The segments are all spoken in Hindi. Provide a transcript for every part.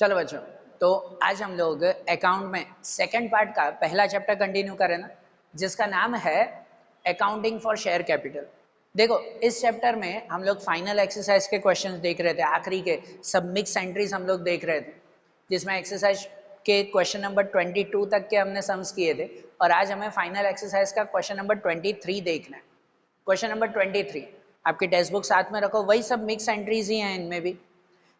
चलो बच्चों, तो आज हम लोग अकाउंट में सेकंड पार्ट का पहला चैप्टर कंटिन्यू करें ना, जिसका नाम है अकाउंटिंग फॉर शेयर कैपिटल। देखो, इस चैप्टर में हम लोग फाइनल एक्सरसाइज के क्वेश्चंस देख रहे थे, आखिरी के सब मिक्स एंट्रीज हम लोग देख रहे थे, जिसमें एक्सरसाइज के क्वेश्चन नंबर 22 तक के हमने सम्स किए थे, और आज हमें फाइनल एक्सरसाइज का क्वेश्चन नंबर 23 देखना है। क्वेश्चन नंबर 23 आपकी टेक्स्ट बुक साथ में रखो, वही सब मिक्स एंट्रीज ही हैं इनमें भी,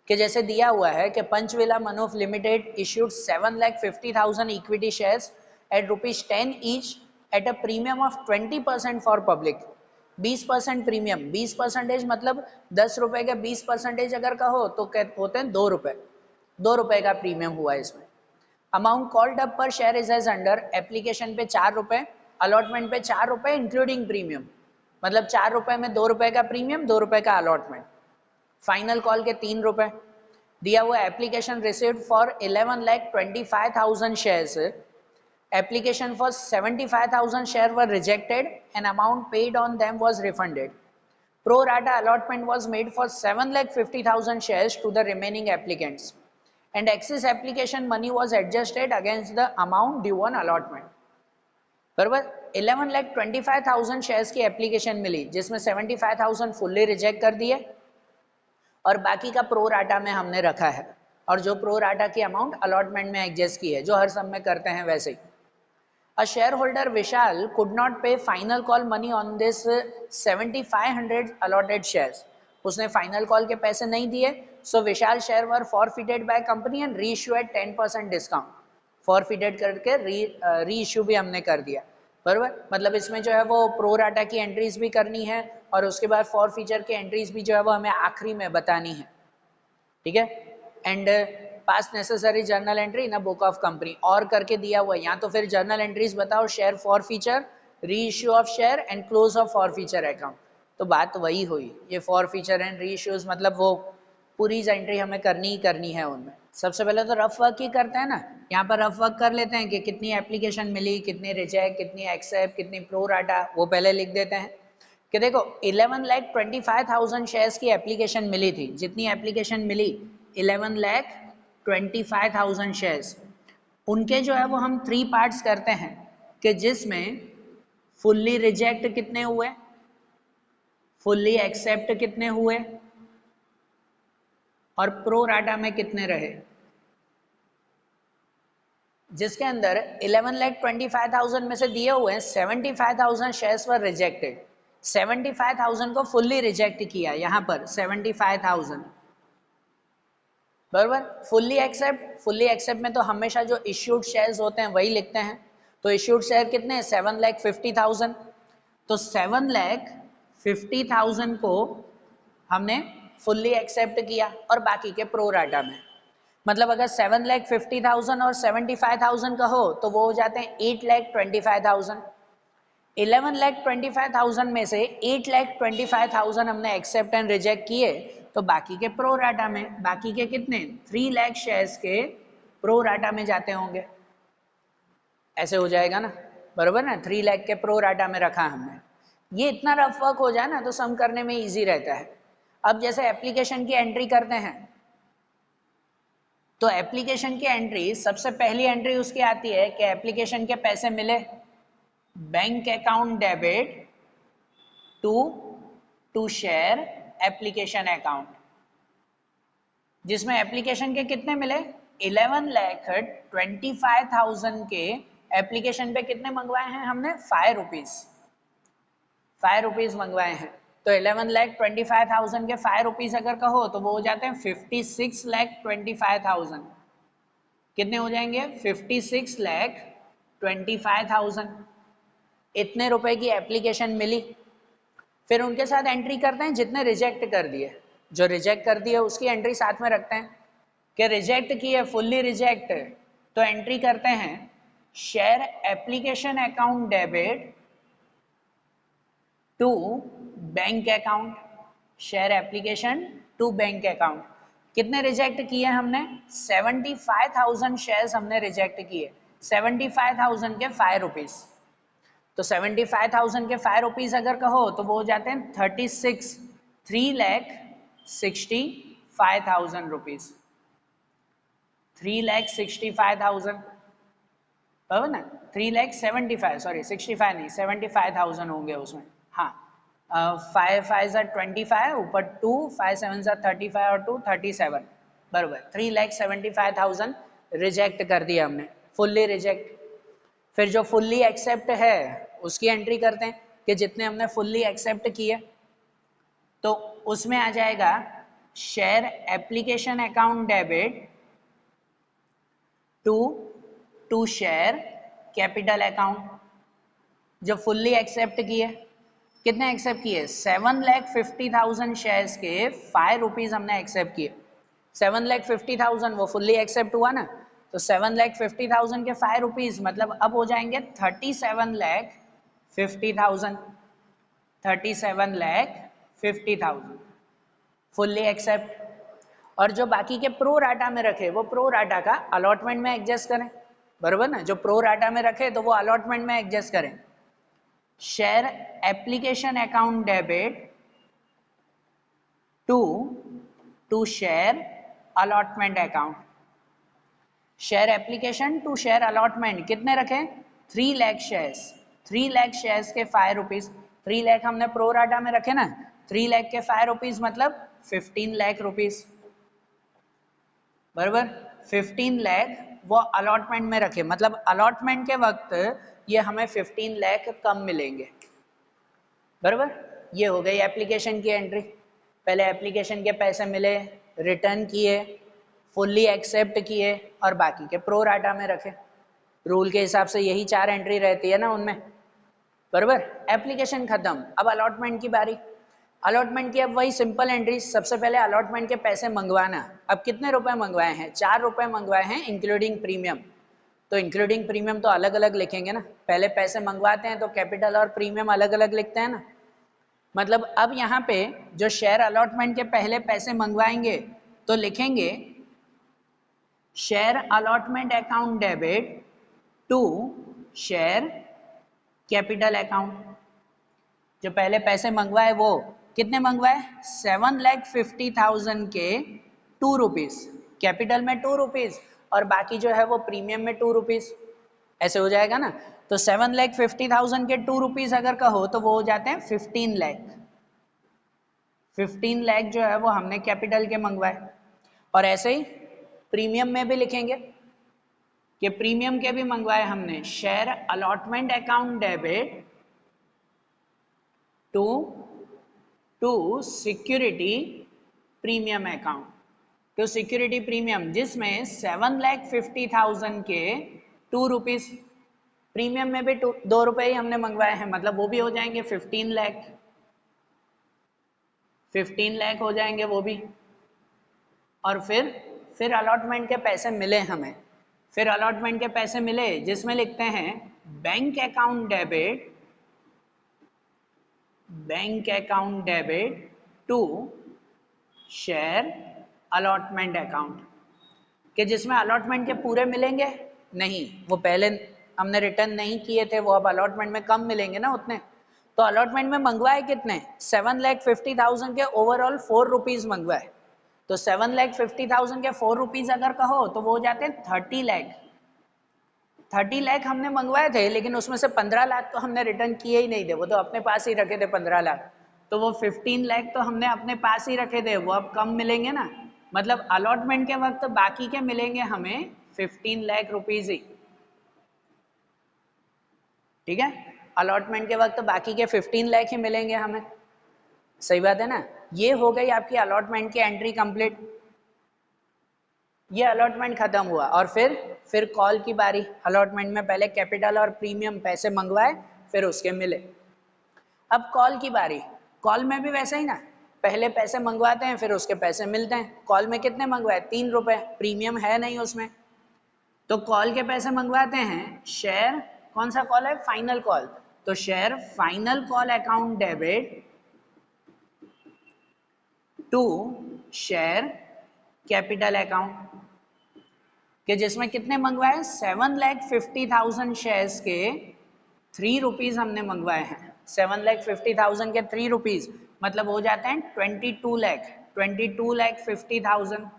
कि जैसे दिया हुआ है कि पंचविला मनोफ limited issued 7,50,000 equity shares at ₹10 each at a premium of 20% for public. 20% premium, 20% मतलब 10 रुपए के 20% अगर कहो तो होते हैं 2 रुपए। 2 रुपए का प्रीमियम हुआ इसमें। Amount called up per share is as under, application पे 4 रुपए, अलॉटमेंट पे 4 रुपए इंक्लूडिंग प्रीमियम, मतलब 4 रुपए में 2 रुपए का प्रीमियम, 2 रुपए का अलॉटमेंट, फाइनल कॉल के 3 रुपए। दिया हुआ application received for 11,25,000 shares, application for 75,000 share were rejected and amount paid on them was refunded. Pro rata allotment was made for 7,50,000 shares to the remaining applicants and excess application money was adjusted against the amount due on allotment. बराबर, 11,25,000 शेयर्स की एप्लीकेशन मिली, जिसमें 75,000 फुल्ली रिजेक्ट कर दिए और बाकी का प्रो राटा में हमने रखा है, और जो प्रो राटा की अमाउंट अलॉटमेंट में एडजस्ट की है, जो हर सब में करते हैं वैसे ही। A shareholder Vishal could not pay final call money on this 7,500 allotted shares, उसने फाइनल कॉल के पैसे नहीं दिए, so Vishal share were forfeited by company and reissue at 10% discount. Forfeited करके री इशू भी हमने कर दिया। बराबर, मतलब इसमें जो है वो प्रो राटा की एंट्रीज भी करनी है और उसके बाद फॉर फीचर की एंट्रीज भी जो है वो हमें आखिरी में बतानी है, ठीक है। And pass necessary journal entry in book of company और करके दिया हुआ है, या तो फिर जर्नल एंट्रीज बताओ, शेयर फॉर फीचर, री issue of share and close of for feature account. तो बात वही हुई, ये for feature and re issues मतलब वो पूरी एंट्री हमें करनी ही करनी है उनमें। सबसे पहले तो रफ वर्क ही करते हैं ना, यहाँ पर रफ वर्क कर लेते हैं कि कितनी एप्लीकेशन मिली, कितनी रिजेक्ट, कितनी एक्सेप्ट, कितनी प्रो राटा, वो पहले लिख देते हैं। कि देखो 11,25,000 शेयर्स की एप्लीकेशन मिली थी, जितनी एप्लीकेशन मिली 11,25,000 शेयर्स, उनके जो है वो हम 3 पार्ट्स करते हैं, कि जिसमें फुल्ली रिजेक्ट कितने हुए, फुल्ली एक्सेप्ट कितने हुए और प्रो राटा में कितने रहे। जिसके अंदर 11,25,000 में से दिए हुए हैं 75,000 शेयर्स वर रिजेक्टेड, 75,000 को फुल्ली रिजेक्ट किया यहाँ पर 75,000। बराबर, फुल्ली एक्सेप्ट में तो हमेशा जो इश्यूड शेयर्स होते हैं वही लिखते हैं, तो इश्यूड शेयर कितने हैं 7,50,000, तो 7,50,000 को हमने फुल्ली एक्सेप्ट किया और बाकी के प्रो राटा में, मतलब अगर 7,50,000 और 75,000 का हो तो वो हो जाते हैं 8,25,000। 11,25,000 में से 8,25,000 हमने एक्सेप्ट एंड रिजेक्ट किए, तो बाकी के प्रो राटा में, बाकी के कितने 3 लाख शेयर्स के प्रो राटा में जाते होंगे, ऐसे हो जाएगा ना, बरोबर ना, 3 लाख के प्रो राटा में रखा हमने। ये इतना रफ वर्क हो जाए ना तो सम करने में इजी रहता है। अब जैसे एप्लीकेशन की एंट्री करते हैं, तो एप्लीकेशन की एंट्री, सबसे पहली एंट्री उसकी आती है कि एप्लीकेशन के पैसे मिले, bank account debit to share application account, जिसमें एप्लीकेशन के कितने मिले 11,25,000 के एप्लीकेशन पे कितने मंगवाए हैं हमने 5 रुपीज मंगवाए हैं, तो 11,25,000 के 5 रुपीज अगर कहो तो वो हो जाते हैं 56,25,000। कितने हो जाएंगे 56,25,000। इतने रुपए की एप्लीकेशन मिली, फिर उनके साथ एंट्री करते हैं जितने रिजेक्ट कर दिए, जो रिजेक्ट कर दिए उसकी एंट्री साथ में रखते हैं, कि रिजेक्ट किए फुल्ली रिजेक्ट, तो एंट्री करते हैं share application account debit to bank account, share application to bank account. कितने रिजेक्ट किए हमने 75,000 शेयर्स हमने रिजेक्ट किए, 75,000 के 5 रुपीज, तो 75,000 के 5 रुपीज अगर कहो तो वो हो जाते हैं 3,65,000 रुपीज। 3,65,000 बराबर ना, 3,75,000 सॉरी 65 नहीं 75,000 होंगे उसमें। हाँ 5 5 25 ऊपर 2 5 7 35 और 2 37 बराबर 3,75,000 रिजेक्ट कर दिया हमने, फुल्ली रिजेक्ट। फिर जो फुल्ली एक्सेप्ट है उसकी एंट्री करते हैं कि जितने हमने फुल्ली एक्सेप्ट किए, तो उसमें आ जाएगा share application account debit to share capital account. जो फुल्ली एक्सेप्ट किए, कितने एक्सेप्ट किए? 7,50,000 शेयर्स के 5 रुपीज हमने एक्सेप्ट किए। 7,50,000 वो फुल्ली एक्सेप्ट हुआ ना, तो 7,50,000 के 5 रुपीज मतलब अब हो जाएंगे 37,50,000 37,50,000 फुल्ली एक्सेप्ट। और जो बाकी के प्रो राटा में रखे वो प्रो राटा का अलॉटमेंट में एडजस्ट करें, बरोबर ना, जो प्रो राटा में रखे तो वो अलॉटमेंट में एडजस्ट करें। Share application account debit to share allotment account. Share application to share allotment कितने रखें? 3 लाख शेयर्स। 3 लाख शेयर्स के 5 रुपीज, 3 लाख हमने प्रो राटा में रखे ना, 3 लाख के 5 रुपीज मतलब 15 लाख रुपीज बराबर। 15 लाख वो अलॉटमेंट में रखे, मतलब अलॉटमेंट के वक्त ये हमें 15 लाख कम मिलेंगे बराबर। ये हो गई एप्लीकेशन की एंट्री। पहले एप्लीकेशन के पैसे मिले, रिटर्न किए, फुल्ली एक्सेप्ट किए और बाकी के प्रो राटा में रखे। रूल के हिसाब से यही 4 एंट्री रहती है ना उनमें बराबर। एप्लीकेशन खत्म, अब अलॉटमेंट की बारी। अलॉटमेंट की अब वही सिंपल एंट्री। सबसे पहले अलॉटमेंट के पैसे मंगवाना। अब कितने रुपए मंगवाए हैं? 4 रुपए मंगवाए हैं इंक्लूडिंग प्रीमियम। तो इंक्लूडिंग प्रीमियम तो अलग अलग लिखेंगे ना, पहले पैसे मंगवाते हैं तो कैपिटल और प्रीमियम अलग अलग लिखते हैं ना। मतलब अब यहाँ पे जो शेयर अलॉटमेंट के पहले पैसे मंगवाएंगे तो लिखेंगे share allotment account debit to share capital account. जो पहले पैसे मंगवाए वो कितने मंगवाए? 7,50,000 के 2 रुपीज, कैपिटल में 2 रुपीज और बाकी जो है वो प्रीमियम में 2 रुपीज, ऐसे हो जाएगा ना। तो 7,50,000 के 2 रुपीज अगर कहो तो वो हो जाते हैं 15 लाख। 15 लाख जो है वो हमने कैपिटल के मंगवाए। और ऐसे ही प्रीमियम में भी लिखेंगे कि प्रीमियम के भी मंगवाए हमने। Share allotment account debit to security premium account, to security premium, जिसमें 7,50,000 के 2 रुपीज, प्रीमियम में भी 2 रुपए ही हमने मंगवाए हैं, मतलब वो भी हो जाएंगे 15 लाख। 15 लाख हो जाएंगे वो भी। और फिर अलॉटमेंट के पैसे मिले हमें। फिर अलॉटमेंट के पैसे मिले जिसमें लिखते हैं bank account debit to share allotment account, कि जिसमें अलॉटमेंट के पूरे मिलेंगे नहीं, वो पहले हमने रिटर्न नहीं किए थे, वो अब अलॉटमेंट में कम मिलेंगे ना उतने। तो अलॉटमेंट में मंगवाए कितने? 7,50,000 के ओवरऑल 4 रुपीज मंगवाए। तो 7,50,000 के 4 रुपीज अगर कहो तो वो हो जाते हैं 30 लाख। 30 लाख हमने मंगवाए थे, लेकिन उसमें से 15 लाख तो हमने रिटर्न किए ही नहीं थे, वो तो अपने पास ही रखे थे 15 लाख। तो वो 15 लाख तो हमने अपने पास ही रखे थे, वो अब कम मिलेंगे ना। मतलब अलॉटमेंट के वक्त बाकी के मिलेंगे हमें 15 लाख रुपीज ही, ठीक है। अलॉटमेंट के वक्त बाकी के 15 लाख ही मिलेंगे हमें, सही बात है ना। ये हो गई आपकी अलॉटमेंट की एंट्री कंप्लीट। ये अलॉटमेंट खत्म हुआ और फिर कॉल की बारी। अलॉटमेंट में पहले कैपिटल और प्रीमियम पैसे मंगवाए, फिर उसके मिले। अब कॉल की बारी। कॉल में भी वैसे ही ना, पहले पैसे मंगवाते हैं फिर उसके पैसे मिलते हैं। कॉल में कितने मंगवाए? 3 रुपए, प्रीमियम है नहीं उसमें। तो कॉल के पैसे मंगवाते हैं शेयर, कौन सा कॉल है? Final call. तो share final call account debit to share capital account, कि जिसमें कितने मंगवाए? 7,50,000 शेयर्स के 3 रुपीज हमने मंगवाए हैं। 7,50,000 के 3 रुपीज मतलब हो जाते हैं 22 लाख। 22,50,000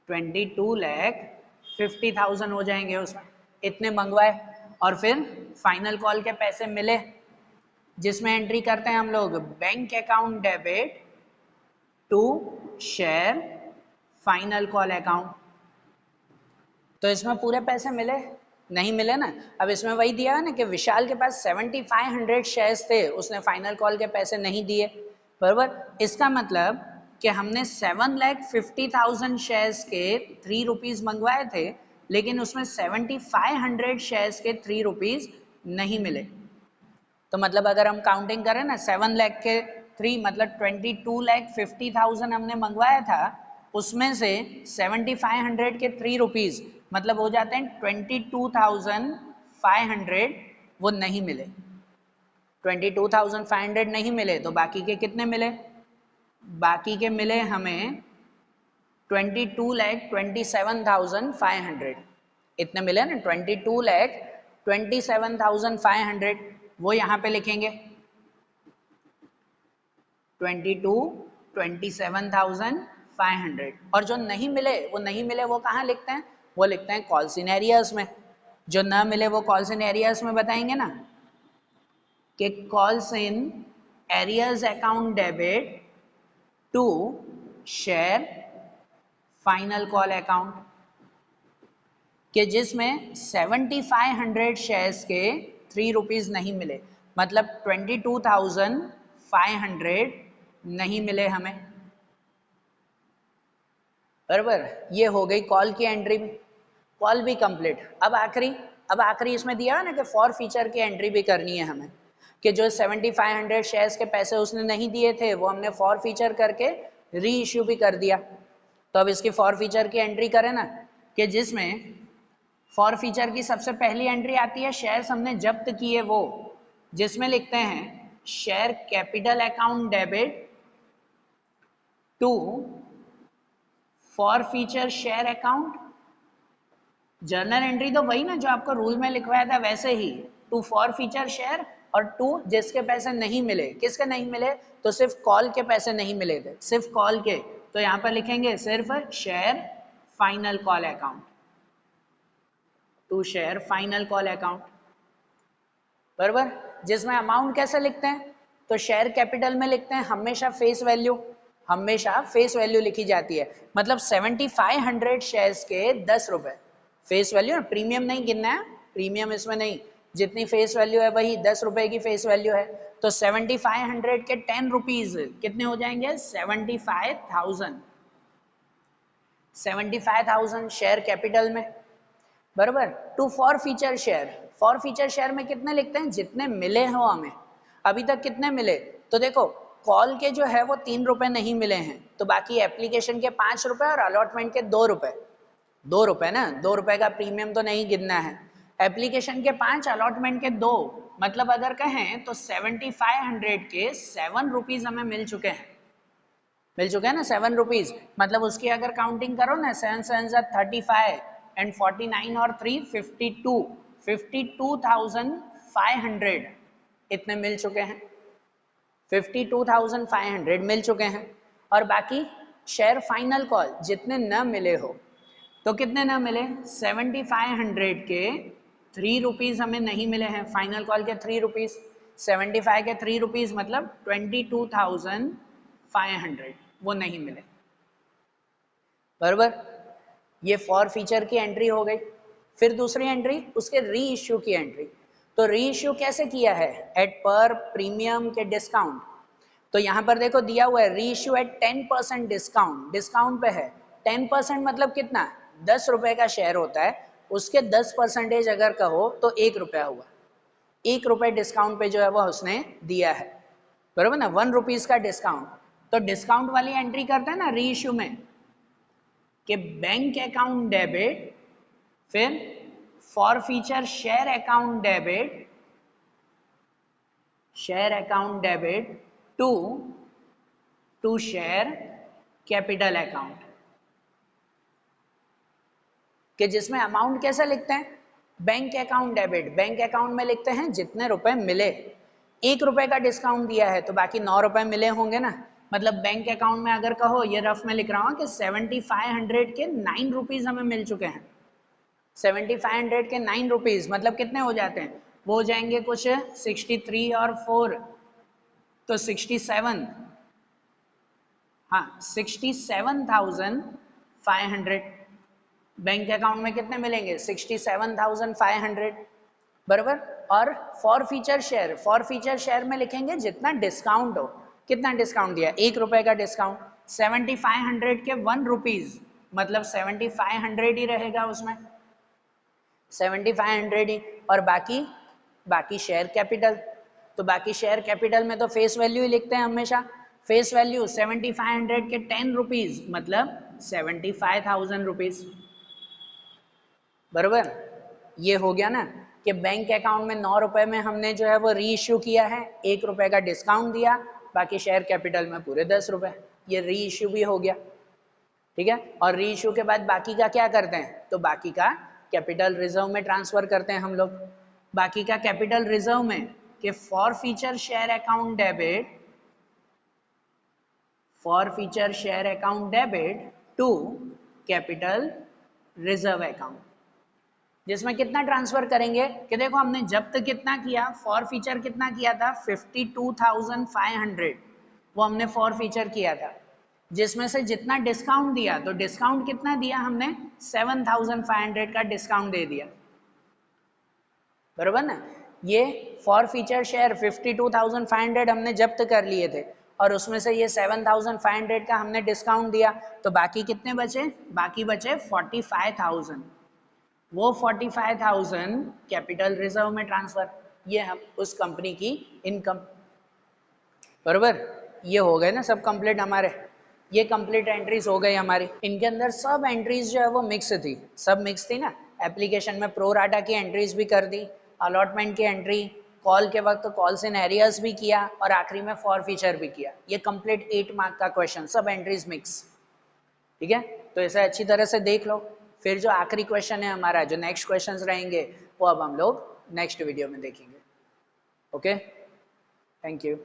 22,50,000 हो जाएंगे उसमें, इतने मंगवाए। और फिर फाइनल कॉल के पैसे मिले, जिसमें एंट्री करते हैं हम लोग bank account debit to share final call account. तो इसमें पूरे पैसे मिले नहीं मिले ना। अब इसमें वही दिया है ना कि विशाल के पास 7500 शेयर्स थे, उसने फाइनल कॉल के पैसे नहीं दिए, बराबर। इसका मतलब कि हमने 7,50,000 शेयर्स के 3 रुपीज़ मंगवाए थे, लेकिन उसमें 7500 शेयर्स के 3 रुपीज़ नहीं मिले। तो मतलब अगर हम काउंटिंग करें ना, 7 लाख के 3 मतलब 22,50,000 हमने मंगवाया था, उसमें से 7500 के 3 रुपीज़ मतलब हो जाते हैं 22,500, वो नहीं मिले। 22,500 नहीं मिले तो बाकी के कितने मिले? बाकी के मिले हमें 22,27,500, इतने मिले ना, 22,27,500, वो यहाँ पे लिखेंगे 22,27,500। और जो नहीं मिले वो नहीं मिले वो कहाँ लिखते हैं? वो लिखते हैं कॉल्स इन एरियर्स में। जो ना मिले वो कॉल्स इन एरियर्स में बताएंगे ना, कि calls in arrears account debit to share final call account, कि जिसमें 7500 शेयर्स के 3 रुपीज़ नहीं मिले, मतलब 22,500 नहीं मिले हमें, बराबर। ये हो गई कॉल की एंट्री भी, कॉल भी कंप्लीट। अब आखिरी इसमें दिया है ना कि फॉर फीचर की एंट्री भी करनी है हमें, कि जो 7500 शेयर्स के पैसे उसने नहीं दिए थे वो हमने फॉर फीचर करके री इश्यू भी कर दिया। तो अब इसकी फॉर फीचर की एंट्री करें ना, कि जिसमें फॉर फीचर की सबसे पहली एंट्री आती है शेयर्स हमने जब्त किए वो, जिसमें लिखते हैं share capital account debit to forfeiture share account. Journal entry तो वही ना जो आपको रूल में लिखवाया था वैसे ही, टू फॉर फीचर शेयर, और टू जिसके पैसे नहीं मिले। किसके नहीं मिले? तो सिर्फ कॉल के पैसे नहीं मिले थे, सिर्फ कॉल के, तो यहाँ पर लिखेंगे सिर्फ share final call account, to share final call account, बराबर। जिसमें अमाउंट कैसे लिखते हैं? तो शेयर कैपिटल में लिखते हैं हमेशा फेस वैल्यू, हमेशा फेस वैल्यू लिखी जाती है। मतलब 7500 शेयर्स के 10 रुपए फेस वैल्यू है, प्रीमियम नहीं गिनना है, प्रीमियम इसमें नहीं, जितनी फेस वैल्यू है वही 10 रुपए की फेस वैल्यू है। तो 7500 के 10 रुपीज कितने हो जाएंगे? 75,000, 75,000 शेयर कैपिटल में, बराबर। To forfeiture share, forfeiture share में कितने लिखते हैं? जितने मिले हो हमें अभी तक। कितने मिले? तो देखो कॉल के जो है वो 3 रुपए नहीं मिले हैं, तो बाकी एप्लीकेशन के 5 रुपए और अलॉटमेंट के 2 रुपए, 2 रुपए ना, 2 रुपए का प्रीमियम तो नहीं गिनना है। एप्लीकेशन के 5, अलॉटमेंट के 2, मतलब अगर कहें तो 7500 के 7 रुपीज हमें मिल चुके हैं, मिल चुके हैं ना 7 रुपीज। मतलब उसकी अगर काउंटिंग करो ना, 7 7 35 एंड 49 और 3 52, 52,500 इतने मिल चुके हैं, 52,500 मिल चुके हैं। और बाकी शेयर फाइनल कॉल जितने न मिले हो, तो कितने न मिले? 7500 के 3 रुपीज हमें नहीं मिले हैं, फाइनल कॉल के 3 रुपीज, 75 के 3 रुपीज मतलब 22,500 वो नहीं मिले, बराबर। ये फॉर फीचर की एंट्री हो गई। फिर दूसरी एंट्री उसके री इश्यू की एंट्री। तो री इश्यू कैसे किया है? एट पर प्रीमियम के डिस्काउंट। तो यहाँ पर देखो दिया हुआ है री इश्यू एट 10% डिस्काउंट, डिस्काउंट पे है 10%, मतलब कितना? 10 रुपए का शेयर होता है, उसके 10% अगर कहो तो 1 रुपया हुआ, 1 रुपये डिस्काउंट पे जो है वो उसने दिया है, बराबर ना, 1 रुपीज का डिस्काउंट। तो डिस्काउंट वाली एंट्री करते हैं ना री इश्यू में, कि बैंक अकाउंट डेबिट, फिर forfeiture share account debit, share account debit to share capital account, कि जिसमें अमाउंट कैसे लिखते हैं? Bank account debit, bank account में लिखते हैं जितने रुपए मिले। 1 रुपए का डिस्काउंट दिया है तो बाकी 9 रुपए मिले होंगे ना, मतलब बैंक अकाउंट में अगर कहो, ये रफ में लिख रहा हूँ कि 7500 के 9 रुपीज हमें मिल चुके हैं। 7500 के 9 रुपीज मतलब कितने हो जाते हैं, वो हो जाएंगे कुछ 63 और 4 तो 67, हाँ 67,500 बैंक अकाउंट में कितने मिलेंगे, 67,500 बराबर। और फॉर फीचर शेयर में लिखेंगे जितना डिस्काउंट हो। कितना डिस्काउंट दिया, 1 रुपए का डिस्काउंट, 7500 के 1 रुपीज मतलब 7500 ही रहेगा उसमें, 7500 ही। और बाकी शेयर कैपिटल, तो बाकी शेयर कैपिटल में तो फेस वैल्यू ही लिखते हैं हमेशा। फेस वैल्यू 7500 के 10 रुपीज मतलब 75,000 रुपीज बराबर। ये हो गया ना कि बैंक अकाउंट में 9 रुपए में हमने जो है वो री इश्यू किया है, 1 रुपए का डिस्काउंट दिया, बाकी शेयर कैपिटल में पूरे 10 रुपए, ये री इश्यू भी हो गया, ठीक है। और री इश्यू के बाद बाकी का क्या करते हैं, तो बाकी का कैपिटल रिजर्व में ट्रांसफर करते हैं हम लोग। बाकी का कैपिटल रिजर्व में कि forfeiture share account debit to capital reserve account, जिसमें कितना ट्रांसफर करेंगे कि देखो हमने जब्त कितना किया, फॉर फीचर कितना किया था 52,500, वो हमने फॉर फीचर किया था, जिसमें से जितना डिस्काउंट दिया, तो डिस्काउंट कितना दिया हमने 7,500 का डिस्काउंट दे दिया बराबर ना। ये फॉर फीचर शेयर 52,500 हमने जब्त कर लिए थे और उसमें से ये 7,500 का हमने डिस्काउंट दिया, तो बाकी कितने बचे, बाकी बचे 45,000। वो 45,000 कैपिटल रिजर्व में ट्रांसफर, ये हम उस कंपनी की इनकम बराबर। ये हो गए ना सब कंप्लीट हमारे, ये कंप्लीट एंट्रीज हो गई हमारी। इनके अंदर सब एंट्रीज जो है वो मिक्स थी, सब मिक्स थी ना। एप्लीकेशन में प्रो राटा की एंट्रीज भी कर दी, अलॉटमेंट की एंट्री, कॉल के वक्त कॉल्स इन एरियाज भी किया और आखिरी में फॉर फीचर भी किया। ये कंप्लीट 8 मार्क का क्वेश्चन, सब एंट्रीज मिक्स, ठीक है। तो इसे अच्छी तरह से देख लो। फिर जो आखिरी क्वेश्चन है हमारा, जो नेक्स्ट क्वेश्चंस रहेंगे वो अब हम लोग नेक्स्ट वीडियो में देखेंगे। Okay, thank you.